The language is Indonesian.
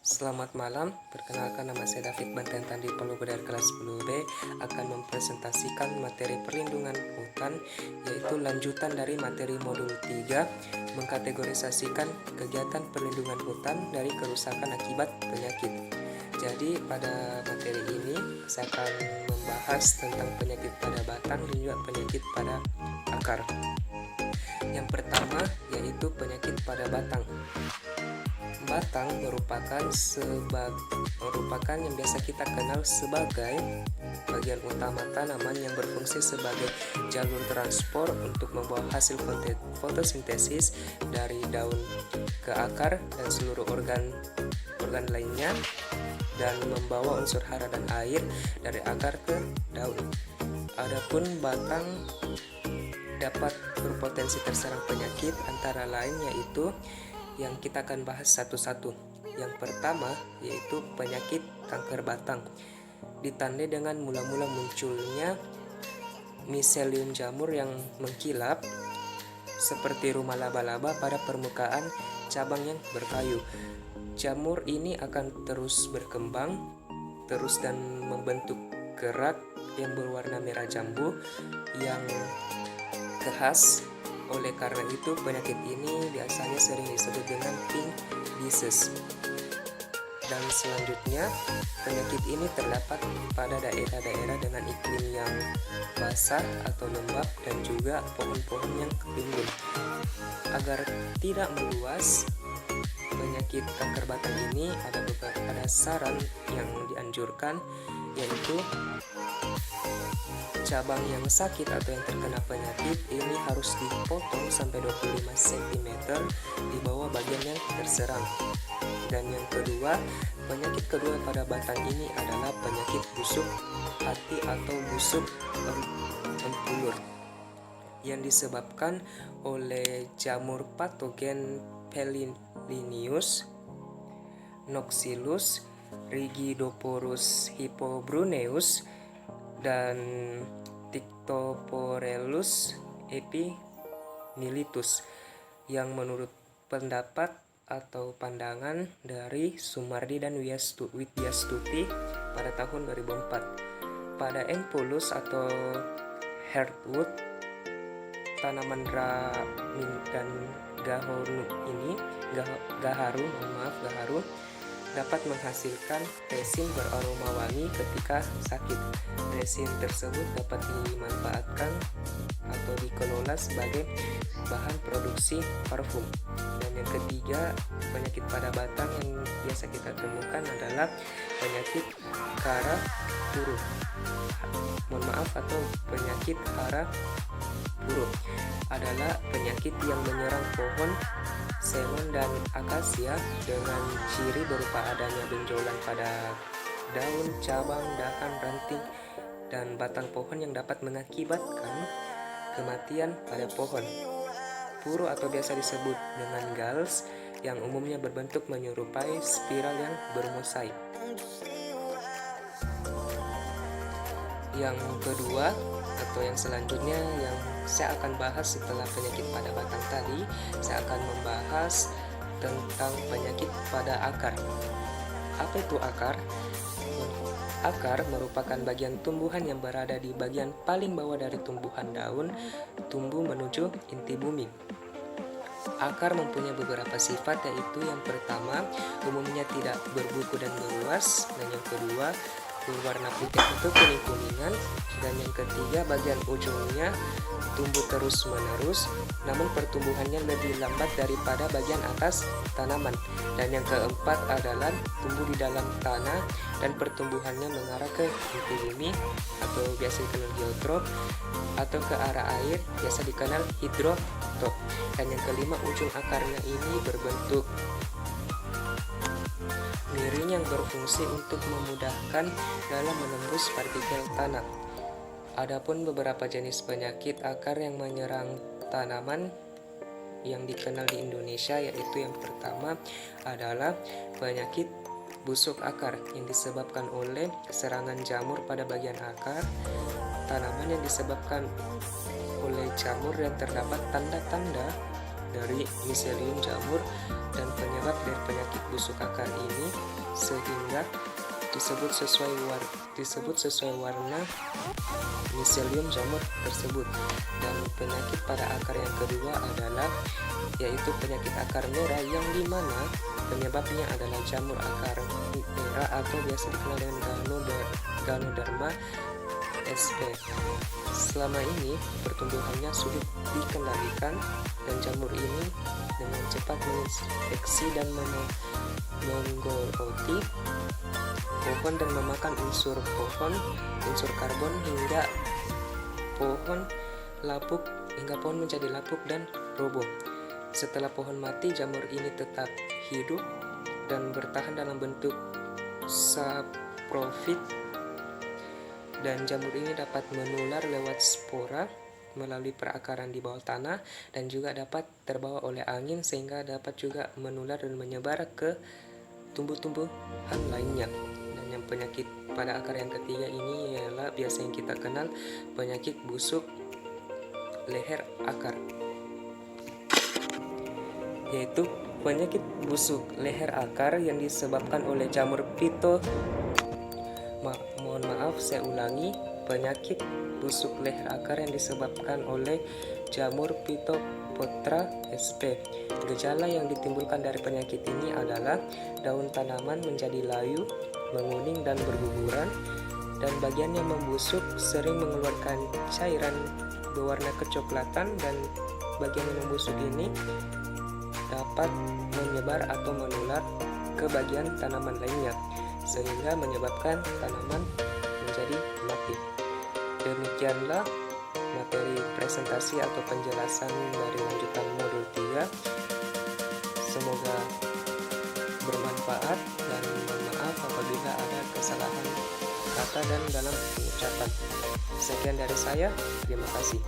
Selamat malam, perkenalkan nama saya David Bantentan di Palogo dari kelas 10B akan mempresentasikan materi perlindungan hutan, yaitu lanjutan dari materi modul 3 mengkategorisasikan kegiatan perlindungan hutan dari kerusakan akibat penyakit. Jadi pada materi ini saya akan membahas tentang penyakit pada batang dan juga penyakit pada akar. Yang pertama yaitu penyakit pada batang. Batang merupakan yang biasa kita kenal sebagai bagian utama tanaman yang berfungsi sebagai jalur transport untuk membawa hasil fotosintesis dari daun ke akar dan seluruh organ lainnya, dan membawa unsur hara dan air dari akar ke daun. Adapun batang dapat berpotensi terserang penyakit antara lain yaitu yang kita akan bahas satu-satu. Yang pertama yaitu penyakit kanker batang. Ditandai dengan mula-mula munculnya miselium jamur yang mengkilap seperti rumah laba-laba pada permukaan cabang yang berkayu. Jamur ini akan terus berkembang dan membentuk kerak yang berwarna merah jambu yang khas. Oleh karena itu, penyakit ini biasanya sering disebut dengan pink disease. Dan selanjutnya, penyakit ini terdapat pada daerah-daerah dengan iklim yang basah atau lembab dan juga pohon-pohon yang rimbun. Agar tidak meluas, penyakit kanker batang ini ada saran yang dianjurkan, yaitu cabang yang sakit atau yang terkena penyakit ini harus dipotong sampai 25 cm di bawah bagian yang terserang. Dan yang kedua, penyakit kedua pada batang ini adalah penyakit busuk hati atau busuk empulur yang disebabkan oleh jamur patogen Pellinius noxylus, Rigidoporus hypobruneus, dan Dictoporellus epimilitus yang menurut pendapat atau pandangan dari Sumardi dan Widyastuti pada tahun 2004. Pada Empulus atau heartwood, tanaman ramin dan gaharu dapat menghasilkan resin beraroma wangi ketika sakit. Resin tersebut dapat dimanfaatkan atau dikelola sebagai bahan produksi parfum. Dan yang ketiga, penyakit pada batang yang biasa kita temukan adalah penyakit hara puruh. Penyakit hara puruh adalah penyakit yang menyerang pohon semon dan akasia dengan ciri berupa adanya benjolan pada daun, cabang, dahan, ranting, dan batang pohon yang dapat mengakibatkan kematian pada pohon. Puruh atau biasa disebut dengan galls yang umumnya berbentuk menyerupai spiral yang bermosaik. Yang kedua atau yang selanjutnya yang saya akan bahas setelah penyakit pada batang tadi, saya akan membahas tentang penyakit pada akar. Apa itu akar? Akar merupakan bagian tumbuhan yang berada di bagian paling bawah dari tumbuhan daun tumbuh menuju inti bumi. Akar mempunyai beberapa sifat, yaitu yang pertama, umumnya tidak berbuku dan meluas, dan yang kedua, berwarna putih atau kuning-kuningan, dan yang ketiga, bagian ujungnya tumbuh terus-menerus, namun pertumbuhannya lebih lambat daripada bagian atas tanaman. Dan yang keempat adalah tumbuh di dalam tanah dan pertumbuhannya mengarah ke inti bumi atau biasa dikenal geotrop, atau ke arah air biasa dikenal hidrotop. Dan yang kelima, ujung akarnya ini berbentuk miring yang berfungsi untuk memudahkan dalam menembus partikel tanah. Adapun beberapa jenis penyakit akar yang menyerang tanaman yang dikenal di Indonesia, yaitu yang pertama adalah penyakit busuk akar yang disebabkan oleh serangan jamur pada bagian akar tanaman yang disebabkan oleh jamur, dan terdapat tanda-tanda dari miselium jamur. Dan penyebab dari penyakit busuk akar ini sehingga disebut sesuai warna miselium jamur tersebut. Dan penyakit pada akar yang kedua adalah yaitu penyakit akar merah, yang dimana penyebabnya adalah jamur akar merah atau biasa dikenal dengan Ganoderma sp. Selama ini pertumbuhannya sulit dikendalikan dan jamur ini dengan cepat menginfeksi dan menggoroti pohon dan memakan unsur karbon hingga pohon menjadi lapuk dan roboh. Setelah pohon mati, jamur ini tetap hidup dan bertahan dalam bentuk saprofit, dan jamur ini dapat menular lewat spora melalui perakaran di bawah tanah dan juga dapat terbawa oleh angin sehingga dapat juga menular dan menyebar ke tumbuh-tumbuhan lainnya. Dan yang penyakit pada akar yang ketiga ini ialah biasa yang kita kenal penyakit busuk leher akar, yaitu penyakit busuk leher akar yang disebabkan oleh jamur penyakit busuk leher akar yang disebabkan oleh jamur Phytophthora sp. Gejala yang ditimbulkan dari penyakit ini adalah daun tanaman menjadi layu, menguning dan berguguran, dan bagian yang membusuk sering mengeluarkan cairan berwarna kecoklatan, dan bagian yang membusuk ini dapat menyebar atau menular ke bagian tanaman lainnya sehingga menyebabkan tanaman menjadi mati. Demikianlah materi presentasi atau penjelasan dari lanjutan modul 3. Semoga bermanfaat dan mohon maaf apabila ada kesalahan kata dan dalam pengucapan. Sekian dari saya, terima kasih.